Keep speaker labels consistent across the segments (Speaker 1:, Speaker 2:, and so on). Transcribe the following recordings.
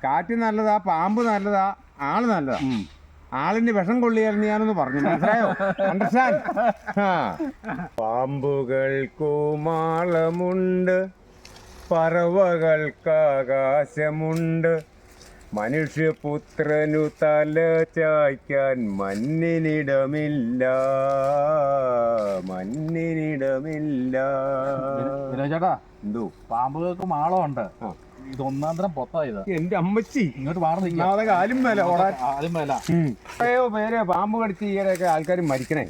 Speaker 1: കാറ്റ് നല്ലതാ, പാമ്പ് നല്ലതാ, ആള് നല്ലതാ. ആളിന് വിഷം കൊള്ളിയായിരുന്നു ഞാനൊന്ന് പറഞ്ഞു, മനസ്സിലായോ? അണ്ടർസ്റ്റാൻഡ്? പാമ്പുകൾക്കു മാളമുണ്ട്, പറവകൾക്കാകാശമുണ്ട്, മനുഷ്യപുത്രനു തല ചായ്ക്കാൻ മണ്ണിനിടമില്ല, മണ്ണിനിടമില്ല.
Speaker 2: ചേട്ടാ,
Speaker 1: എന്തോ
Speaker 2: പാമ്പുകൾക്ക് മാളമുണ്ട്, ഇത് ഒന്നാം തരം പൊത്തായത്.
Speaker 1: എന്റെ അമ്മച്ചി
Speaker 2: ഇങ്ങോട്ട് മാറുന്ന
Speaker 1: കാലും മേല
Speaker 2: ആദ്യം മേല
Speaker 1: എത്രയോ പേര് പാമ്പ് കടിച്ച് ഈയിടെയൊക്കെ ആൾക്കാർ മരിക്കണേ.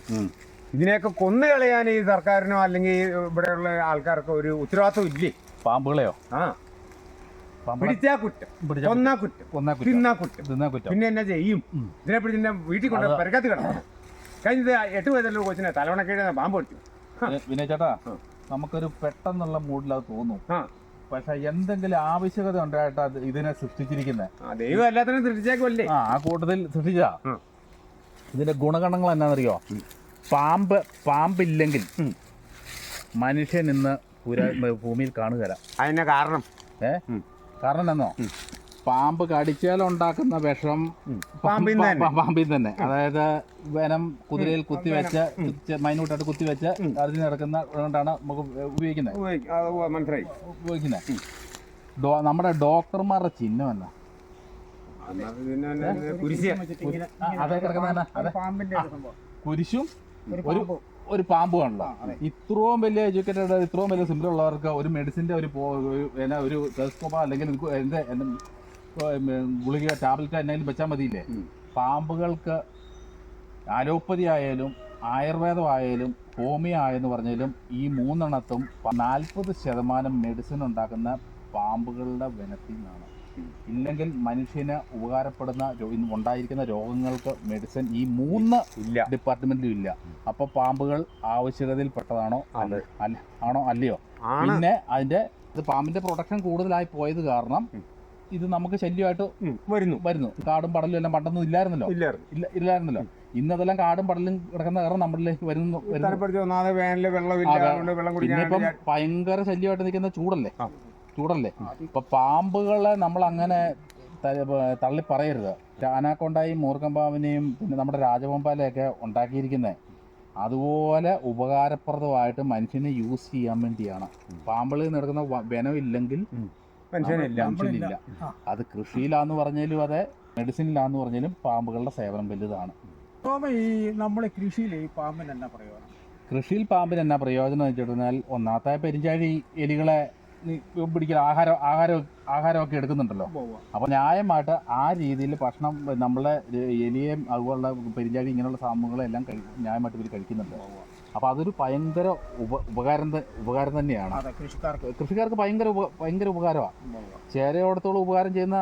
Speaker 1: ഇതിനെയൊക്കെ കൊന്നു കളയാൻ ഈ സർക്കാരിനോ അല്ലെങ്കിൽ ഇവിടെയുള്ള ആൾക്കാർക്ക് ഒരു ഉത്തരവാദിത്വം ഇല്ലേ?
Speaker 2: പാമ്പുകളെയോ?
Speaker 1: പിടിച്ചാ കുറ്റം, കൊന്നാ കുറ്റം, തിന്നാ കുറ്റം. പിന്നെ എന്നാ ചെയ്യും? ഇതിനെ പിടിച്ച് വീട്ടിൽ കൊണ്ട് പെരക്കത്ത് കിടക്കണം. കഴിഞ്ഞത് 8 വയസ്സുള്ള കൊച്ചിനെ തലവണക്കേഴ പാമ്പ് കടിച്ചു.
Speaker 2: വിനയ ചേട്ടാ, നമുക്കൊരു പെട്ടെന്നുള്ള മൂഡിൽ അത് തോന്നും. പക്ഷെ എന്തെങ്കിലും ആവശ്യകത ഉണ്ടായിട്ടാ ഇതിനെ സൃഷ്ടിച്ചിരിക്കുന്നത്.
Speaker 1: ദൈവം എല്ലാത്തിനും സൃഷ്ടിച്ചേക്കുമല്ലേ?
Speaker 2: ആ കൂട്ടത്തിൽ സൃഷ്ടിച്ച ഇതിന്റെ ഗുണഗണങ്ങൾ എന്നാന്നറിയോ? പാമ്പില്ലെങ്കിൽ മനുഷ്യൻ ഇന്ന് ഭൂമിയിൽ കാണുകയില്ല.
Speaker 1: അതിന്റെ കാരണം
Speaker 2: കാരണം എന്നോ, പാമ്പ് കടിച്ചാലുണ്ടാക്കുന്ന വിഷം പാമ്പിൽ തന്നെ. അതായത് വെനം കുതിരയിൽ കുത്തിവെച്ച് മൈന്യൂട്ടായിട്ട് കുത്തിവെച്ച് അതിന് നടക്കുന്ന കൊണ്ടാണ് നമുക്ക് ഉപയോഗിക്കുന്നത്. നമ്മുടെ ഡോക്ടർമാരുടെ ചിഹ്നം എന്നാ? അതെ കിടക്കുന്ന കുരിശും ഒരു പാമ്പുമാണല്ലോ. ഇത്രയും വലിയ എഡ്യൂക്കേറ്റഡ്, ഇത്രയും വലിയ സിമ്പിൾ ഉള്ളവർക്ക് ഒരു മെഡിസിൻ്റെ ഒരു ടെലസ്കോപ്പോ അല്ലെങ്കിൽ ഗുളിക ടാബ്ലറ്റ് എന്തെങ്കിലും വെച്ചാൽ മതിയില്ലേ? പാമ്പുകൾക്ക് അലോപ്പതി ആയാലും ആയുർവേദമായാലും ഹോമിയോ ആയെന്ന് പറഞ്ഞാലും ഈ 3 40% മെഡിസിൻ ഉണ്ടാക്കുന്ന പാമ്പുകളുടെ വനത്തിൽ നിന്നാണ്. ഇല്ലെങ്കിൽ മനുഷ്യന് ഉപകാരപ്പെടുന്ന ഉണ്ടായിരിക്കുന്ന രോഗങ്ങൾക്ക് മെഡിസിൻ ഈ 3 ഡിപ്പാർട്ട്മെന്റിലും ഇല്ല. അപ്പൊ പാമ്പുകൾ ആവശ്യകതയിൽ പെട്ടതാണോ? ആണോ അല്ലയോ? പിന്നെ പാമ്പിന്റെ പ്രൊട്ടക്ഷൻ കൂടുതലായി പോയത് കാരണം ഇത് നമുക്ക് ശല്യമായിട്ട് വരുന്നു. കാടും പടലും എല്ലാം പണ്ടൊന്നും ഇല്ലായിരുന്നല്ലോ. ഇന്നതെല്ലാം കാടും പടലും കിടക്കുന്ന കാരണം നമ്മളിലേക്ക് വരുന്നു. പിന്നെ ഇപ്പം ഭയങ്കര ശല്യമായിട്ട് നിൽക്കുന്ന ചൂടല്ലേ. ഇപ്പൊ പാമ്പുകളെ നമ്മൾ അങ്ങനെ തള്ളി പറയരുത്. ആനാക്കൊണ്ടായും മൂർഖമ്പാവിനെയും പിന്നെ നമ്മുടെ രാജവമ്പാലയൊക്കെ ഉണ്ടാക്കിയിരിക്കുന്നത് അതുപോലെ ഉപകാരപ്രദമായിട്ട് മനുഷ്യനെ യൂസ് ചെയ്യാൻ വേണ്ടിയാണ്. പാമ്പുകളിൽ നടക്കുന്ന വനമില്ലെങ്കിൽ മനുഷ്യനില്ല. അത് കൃഷിയിലാന്ന് പറഞ്ഞാലും അതെ, മെഡിസിനിലാന്ന് പറഞ്ഞാലും പാമ്പുകളുടെ സേവനം വലുതാണ്. കൃഷിയിൽ പാമ്പിന് എന്നാ പ്രയോജനം എന്ന് വെച്ചിട്ടുണ്ടെങ്കിൽ, ഒന്നാമത്തെ പെരിഞ്ചാഴി എലികളെ പിടിക്കൽ ആഹാരമൊക്കെ എടുക്കുന്നുണ്ടല്ലോ. അപ്പോൾ ന്യായമായിട്ട് ആ രീതിയിൽ ഭക്ഷണം നമ്മളെ എലിയേയും അതുപോലുള്ള പെരിഞ്ചാഴി ഇങ്ങനെയുള്ള സാധനങ്ങളെല്ലാം ന്യായമായിട്ട് ഇവർ കഴിക്കുന്നുണ്ട്. അപ്പോൾ അതൊരു ഭയങ്കര ഉപകാരം തന്നെയാണ്. കൃഷിക്കാർക്ക് ഭയങ്കര ഉപകാരമാണ്. ചേരയോടത്തോളം ഉപകാരം ചെയ്യുന്ന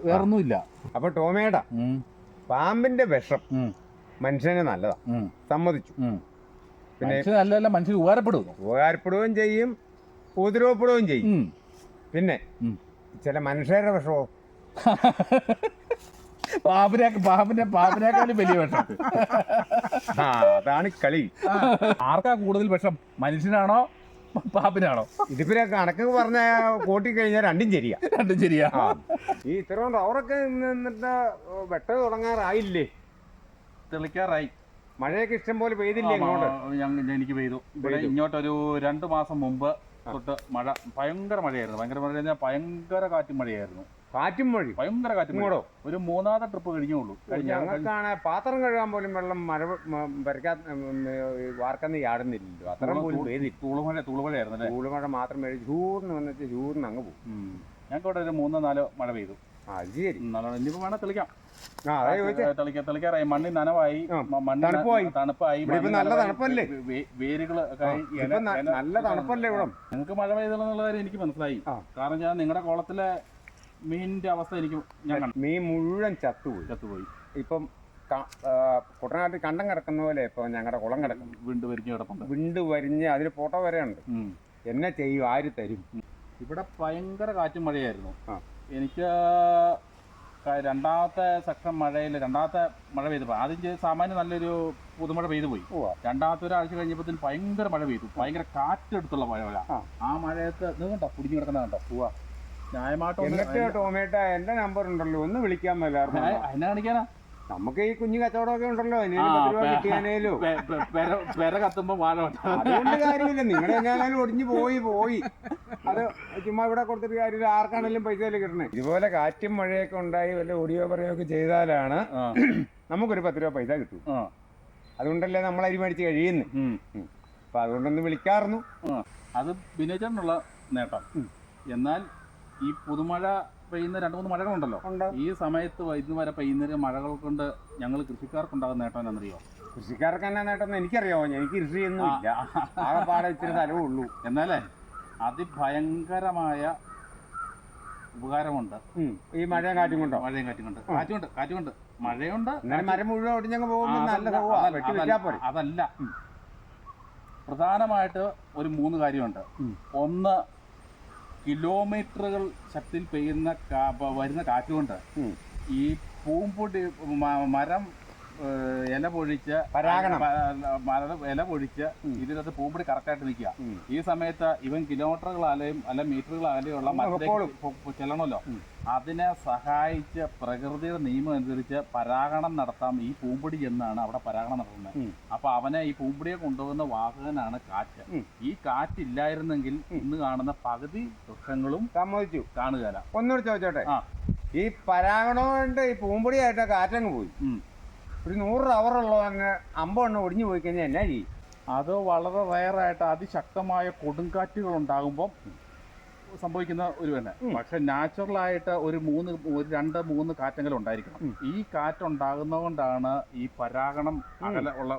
Speaker 2: വേറൊന്നുമില്ല.
Speaker 1: അപ്പൊ ടോമേടാ, പാമ്പിന്റെ വിഷം മനുഷ്യന് നല്ലതാ, സമ്മതിച്ചു.
Speaker 2: പിന്നെ നല്ലതല്ല, മനുഷ്യന്
Speaker 1: ഉപകാരപ്പെടുകയും ചെയ്യും, ഉപദ്രവപ്പെടുകയും ചെയ്യും. പിന്നെ ചില മനുഷ്യരുടെ വിഷമോ
Speaker 2: പാമ്പിനേക്കാളും വലിയ വിഷം.
Speaker 1: അതാണ് കളി.
Speaker 2: ആർക്കാ കൂടുതൽ വിഷം, മനുഷ്യനാണോ പാമ്പിനാണോ?
Speaker 1: ഇതിപ്പോ കണക്ക് പറഞ്ഞ കൂട്ടിക്കഴിഞ്ഞാൽ രണ്ടും ശരിയാ. ഈ ഇത്രയും റവറൊക്കെ നിന്നിട്ട് വെട്ട തുടങ്ങാറായില്ലേ?
Speaker 2: തെളിക്കാറായി.
Speaker 1: മഴയൊക്കെ ഇഷ്ടം പോലെ പെയ്തില്ലേ ഇങ്ങോട്ട്?
Speaker 2: എനിക്ക് പെയ്തു. ഇങ്ങോട്ടൊരു 2 മാസം മുമ്പ് തൊട്ട് മഴ, ഭയങ്കര മഴയായിരുന്നു. ഭയങ്കര കാറ്റും മഴയായിരുന്നു. ഭയങ്കര കാറ്റും മഴ. ഒരു 3ാമത്തെ ട്രിപ്പ് കഴിഞ്ഞുള്ളൂ.
Speaker 1: ഞങ്ങൾക്കാണ് പാത്രം കഴുകാൻ പോലും വെള്ളം മഴ വാർക്കന്ന് ചാടുന്നില്ലല്ലോ. അത്രയും പോലും
Speaker 2: തൂളുമഴയായിരുന്നു.
Speaker 1: തൂളുമഴ മാത്രം ചൂർന്ന് വന്നിട്ട് ചൂർന്ന് അങ്ങ് പോകും.
Speaker 2: ഞങ്ങൾക്ക് ഇവിടെ ഒരു 3-4 മഴ പെയ്തു. ഇനിയിപ്പോ വേണം തെളിക്കാം. തെളിക്കാറായി. മണ്ണിൽ നനവായി, തണുപ്പായി.
Speaker 1: നല്ല തണുപ്പല്ലേ?
Speaker 2: വേരുകള്
Speaker 1: നല്ല തണുപ്പല്ലേ ഇവിടെ?
Speaker 2: നിങ്ങൾക്ക് മഴ പെയ്തെന്നുള്ള കാര്യം എനിക്ക് മനസ്സിലായി. കാരണം ഞാൻ നിങ്ങളുടെ കുളത്തിലെ മീനിന്റെ അവസ്ഥ
Speaker 1: മീൻ മുഴുവൻ ചത്തുപോയി. ഇപ്പം കുട്ടനാട്ടിൽ കണ്ടം കിടക്കുന്ന പോലെ ഇപ്പൊ ഞങ്ങളുടെ കുളം കിടക്കും. വിണ്ട് വരിഞ്ഞ് അതിന് ഫോട്ടോ വരെ ഉണ്ട്. എന്നെ ചെയ്യും, ആര് തരും?
Speaker 2: ഇവിടെ ഭയങ്കര കാറ്റും മഴയായിരുന്നു. എനിക്ക് 2ാമത്തെ സെക്ഷൻ രണ്ടാമത്തെ മഴ പെയ്തപ്പോൾ ആദ്യം സാമാന്യം നല്ലൊരു പുതുമഴ പെയ്തു പോയി. 2ാമത്തെ ഒരാഴ്ച കഴിഞ്ഞപ്പോഴത്തേന് ഭയങ്കര മഴ പെയ്തു. ഭയങ്കര കാറ്റെടുത്തുള്ള മഴ. ആ മഴയത്ത് ഇത് കണ്ടോ, കുടിഞ്ഞു കിടക്കുന്ന കണ്ടോ? ന്യായമായിട്ട്
Speaker 1: എന്നിട്ട് ടോമേട്ട എന്റെ നമ്പർ ഉണ്ടല്ലോ, ഒന്ന് വിളിക്കാൻ മേലായിരുന്നു.
Speaker 2: അതിനെ കാണിക്കാനാ
Speaker 1: നമുക്ക് ഈ കുഞ്ഞു കച്ചവടമൊക്കെ ഉണ്ടല്ലോ, അതിനേലും 10 രൂപ കിട്ടിയാനേലോ.
Speaker 2: പെര കത്തുമ്പോ വാഴ
Speaker 1: അതുകൊണ്ട് കാര്യമില്ല, നിങ്ങൾ എങ്ങനെയാലും ഒടിഞ്ഞു പോയി അത് ചുമ്മാ ഇവിടെ കൊടുത്തിട്ട് കാര്യമില്ല. ആർക്കാണെങ്കിലും പൈസ കിട്ടണേ. ഇതുപോലെ കാറ്റും മഴയൊക്കെ ഉണ്ടായി വല്ല ഓടിയോ പറയുകയൊക്കെ ചെയ്താലാണ് നമുക്കൊരു 10 രൂപ പൈസ കിട്ടും. അതുകൊണ്ടല്ലേ നമ്മൾ അരി മേടിച്ച് കഴിയുന്നു. അപ്പൊ അതുകൊണ്ടൊന്ന് വിളിക്കാറുന്നു.
Speaker 2: അത് വിനയിച്ചുള്ള നേട്ടം. എന്നാൽ ഈ പുതുമഴ പെയ്യുന്ന 2-3 മഴകളുണ്ടല്ലോ, ഈ സമയത്ത് ഇന്ന് വരെ പെയ്യുന്ന മഴകൾ കൊണ്ട് ഞങ്ങൾ കൃഷിക്കാർക്കുണ്ടാകുന്ന നേട്ടം എന്നറിയോ?
Speaker 1: കൃഷിക്കാർക്ക് എന്നാ നേട്ടം എനിക്കറിയാമോ? എനിക്ക് കൃഷിയൊന്നും ഇല്ല, ആകെപ്പാടെ ഇച്ചിരി സ്ഥലമേ ഉള്ളൂ.
Speaker 2: എന്നാലേ അതിഭയങ്കരമായ ഉപകാരമുണ്ട്
Speaker 1: ഈ മഴയും കാറ്റും കൊണ്ടോ?
Speaker 2: മഴയും കാറ്റും കൊണ്ട് മഴയുണ്ട്.
Speaker 1: മരം മുഴുവൻ ഒടിഞ്ഞങ്ങ് പോകുമ്പോൾ
Speaker 2: അതല്ല, പ്രധാനമായിട്ട് ഒരു 3 കാര്യമുണ്ട്. ഒന്ന്, കിലോമീറ്ററുകൾ ശക്തിയിൽ പെയ്യുന്ന വരുന്ന കാറ്റുകൊണ്ട് ഈ പൂമ്പൊടി മരം ഇല പൊഴിച്ച് ഇല പൊഴിച്ച് ഇതിനകത്ത് പൂമ്പൊടി കറക്റ്റായിട്ട് നിൽക്കുക. ഈ സമയത്ത് ഇവൻ കിലോമീറ്ററുകളാലെയും അല്ല മീറ്ററുകളാലെയുള്ള മരത്തിലേക്ക് ചെല്ലണമല്ലോ. അതിനെ സഹായിച്ച് പ്രകൃതിയുടെ നിയമം അനുസരിച്ച് പരാഗണം നടത്താം. ഈ പൂമ്പൊടി എന്നാണ് അവിടെ പരാഗണം നടത്തുന്നത്. അപ്പൊ അവനെ ഈ പൂമ്പൊടിയെ കൊണ്ടുപോകുന്ന വാഹകനാണ് കാറ്റ്. ഈ കാറ്റില്ലായിരുന്നെങ്കിൽ ഇന്ന് കാണുന്ന പകുതി വൃക്ഷങ്ങളും
Speaker 1: സമ്മതിച്ചു
Speaker 2: കാണുകയില്ല.
Speaker 1: ഒന്നുകൂടി ചോദിച്ചോട്ടെ, ഈ പരാഗണം കൊണ്ട് ഈ പൂമ്പൊടിയായിട്ട് കാറ്റങ്ങ് പോയി ഒരു 100 ഹവറുള്ളവന് 50 എണ്ണം ഒടിഞ്ഞു പോയി കഴിഞ്ഞാൽ എന്നാ ചെയ്യും?
Speaker 2: അത് വളരെ റയറായിട്ട് അതിശക്തമായ കൊടുങ്കാറ്റുകൾ ഉണ്ടാകുമ്പോൾ സംഭവിക്കുന്ന ഒരു തന്നെ. പക്ഷെ നാച്ചുറലായിട്ട് ഒരു 2-3 കാറ്റെങ്കിലും ഉണ്ടായിരിക്കണം. ഈ കാറ്റുണ്ടാകുന്നത് കൊണ്ടാണ് ഈ പരാഗണം അകലെ ഉള്ള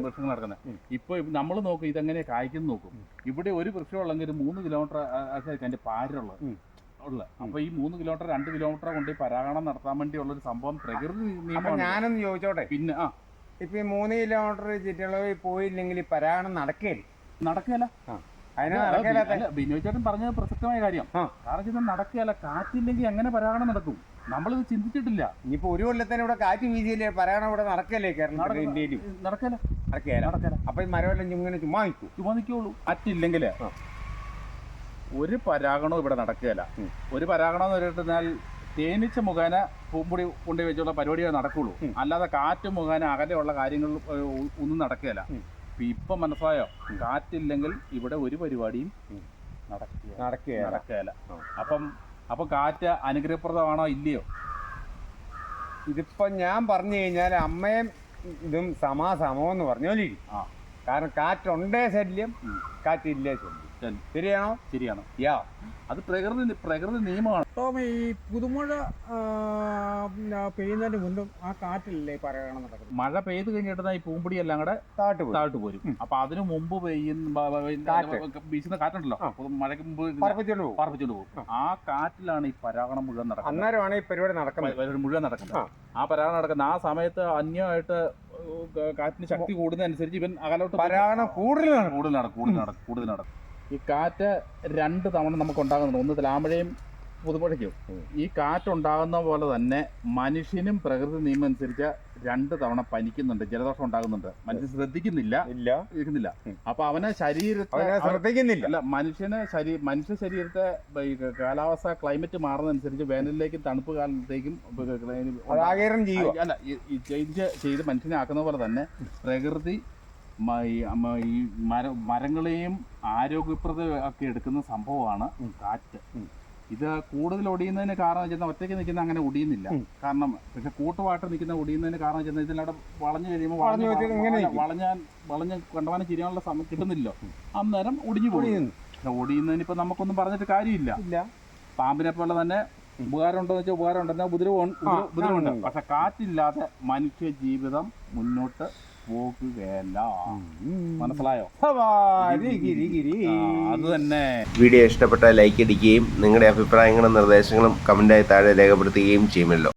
Speaker 2: വൃക്ഷങ്ങൾ നടക്കുന്നത്. ഇപ്പൊ നമ്മൾ നോക്കും ഇതെങ്ങനെ കായ്ക്കുന്നു നോക്കും. ഇവിടെ ഒരു വൃക്ഷം ഉള്ളെങ്കിൽ 3 കിലോമീറ്റർ അതിന്റെ പാരുള്ളത്. അപ്പൊ ഈ 3 കിലോമീറ്റർ 2 കിലോമീറ്റർ കൊണ്ട് പരാഗണം നടത്താൻ വേണ്ടിയുള്ള ഒരു സംഭവം പ്രകൃതി നിയമമാണ്.
Speaker 1: ഞാനൊന്ന് ചോദിച്ചോട്ടെ,
Speaker 2: പിന്നെ
Speaker 1: ഇപ്പൊ ഈ 3 കിലോമീറ്റർ ചുറ്റളവിൽ പോയില്ലെങ്കിൽ പരാഗണം നടക്കുകയില്ല.
Speaker 2: ബിനോയ് ചേട്ടൻ പറഞ്ഞത് പ്രസക്തമായ കാര്യം. കാരണം നടക്കുകയല്ല, കാറ്റില്ലെങ്കിൽ എങ്ങനെ പരാഗണം നടക്കും? നമ്മളിത് ചിന്തിച്ചിട്ടില്ല.
Speaker 1: ഇനിയിപ്പോ ഒരു കൊല്ലത്തിന് ഇവിടെ കാറ്റ് വീശിയില്ലേ, പരാഗണം ഇവിടെ നടക്കല്ലേ? കേരളത്തിൽ ഇന്ത്യയിലും നടക്കല. അപ്പൊ ഈ മരമെല്ലാം ഇങ്ങനെ ചുമ്മാ
Speaker 2: നിൽക്കുള്ളൂ. കാറ്റില്ലെങ്കിൽ ഒരു പരാഗണവും ഇവിടെ നടക്കുകയില്ല. ഒരു പരാഗണം എന്ന് പറഞ്ഞാൽ തേനീച്ച മുഖേന പൂമ്പൊടി കൊണ്ടു വെച്ചുള്ള പരിപാടികൾ നടക്കുള്ളൂ. അല്ലാതെ കാറ്റ് മുഖേന അകലെയുള്ള കാര്യങ്ങൾ ഒന്നും നടക്കുകയില്ല. ഇപ്പൊ മനസ്സിലായോ? കാറ്റില്ലെങ്കിൽ ഇവിടെ ഒരു പരിപാടിയും നടക്കുകയില്ല. അപ്പം കാറ്റ് അനുഗ്രഹപ്രദമാണോ ഇല്ലയോ?
Speaker 1: ഇതിപ്പോ ഞാൻ പറഞ്ഞു കഴിഞ്ഞാൽ അമ്മയും ഇതും സമാസമോന്ന് പറഞ്ഞോലി. കാരണം കാറ്റുണ്ടേ ശല്യം, കാറ്റില്ലേ ശല്യം.
Speaker 2: ശരിയാണ്. അത് പ്രകൃതി നിയമമാണ്.
Speaker 3: ഈ പുതുമഴ പെയ്യുന്നതിന് മുൻപും ആ കാറ്റിലല്ലേ പരാഗണം നടക്കുന്നത്?
Speaker 2: മഴ പെയ്ത് കഴിഞ്ഞിട്ട് ഈ പൂമ്പൊടി എല്ലാം കൂടെ താഴ്ത്തു പോരും. അപ്പൊ അതിനു മുമ്പ് വീശുന്ന കാറ്റുണ്ടല്ലോ, മഴയ്ക്ക് മുമ്പ് പറപ്പിച്ചോണ്ട് പോകും. ആ കാറ്റിലാണ് ഈ പരാഗണം മുഴുവൻ നടക്കുന്നത്.
Speaker 1: അന്നേരമാണ് ഈ പരിപാടി നടക്കുന്നത്.
Speaker 2: ആ പരാഗണം നടക്കുന്ന ആ സമയത്ത് അന്യമായിട്ട് കാറ്റിന് ശക്തി കൂടുന്നതനുസരിച്ച് ഇവൻ അകലോട്ട്
Speaker 1: പരാഗണം കൂടുതൽ
Speaker 2: നടക്കും. ഈ കാറ്റ് 2 തവണ നമുക്ക് ഉണ്ടാകുന്നുണ്ട്. ഒന്ന് തുലാമഴയും പുതുമഴയ്ക്കും. ഈ കാറ്റുണ്ടാകുന്ന പോലെ തന്നെ മനുഷ്യനും പ്രകൃതി നിയമം അനുസരിച്ച് 2 തവണ പനിക്കുന്നുണ്ട്, ജലദോഷം ഉണ്ടാകുന്നുണ്ട്. മനുഷ്യൻ ശ്രദ്ധിക്കുന്നില്ല. അപ്പൊ അവനെ ശ്രദ്ധിക്കുന്നില്ല. മനുഷ്യ ശരീരത്തെ കാലാവസ്ഥ ക്ലൈമറ്റ് മാറുന്നതനുസരിച്ച് വേനലിലേക്കും തണുപ്പ് കാലത്തേക്കും ചേഞ്ച് ചെയ്ത് മനുഷ്യനെ ആക്കുന്ന പോലെ തന്നെ പ്രകൃതി ഈ മരങ്ങളെയും ആരോഗ്യപ്രദമാക്കി എടുക്കുന്ന സംഭവമാണ് കാറ്റ്. ഇത് കൂടുതൽ ഒടിയുന്നതിന് കാരണം വെച്ചാൽ ഒറ്റയ്ക്ക് നിൽക്കുന്ന അങ്ങനെ ഒടിയുന്നില്ല. കാരണം പക്ഷെ കൂട്ടുപാട്ട് നിൽക്കുന്ന ഒടിയുന്നതിന് കാരണം വെച്ചാൽ ഇതിലവിടെ വളഞ്ഞു കഴിയുമ്പോൾ വളഞ്ഞ് കണ്ടവാനം ചിരിയാനുള്ള സമയം കിട്ടുന്നില്ലോ, അന്നേരം ഒടിഞ്ഞു പോകും. ഒടിയുന്നതിന് ഇപ്പൊ നമുക്കൊന്നും പറഞ്ഞിട്ട് കാര്യമില്ല. പാമ്പിനെ പോലെ തന്നെ ഉപകാരം ഉണ്ടോ എന്ന് വെച്ചാൽ ഉപകാരം ഉണ്ടെന്നാൽ ഉപദ്രവമുണ്ട്. പക്ഷെ കാറ്റില്ലാതെ മനുഷ്യ ജീവിതം മുന്നോട്ട് പോകുകയല്ല. മനസ്സിലായോ? അത് തന്നെ.
Speaker 4: വീഡിയോ ഇഷ്ടപ്പെട്ടാൽ ലൈക്ക് അടിക്കുകയും നിങ്ങളുടെ അഭിപ്രായങ്ങളും നിർദ്ദേശങ്ങളും കമന്റായി താഴെ രേഖപ്പെടുത്തുകയും ചെയ്യുമല്ലോ.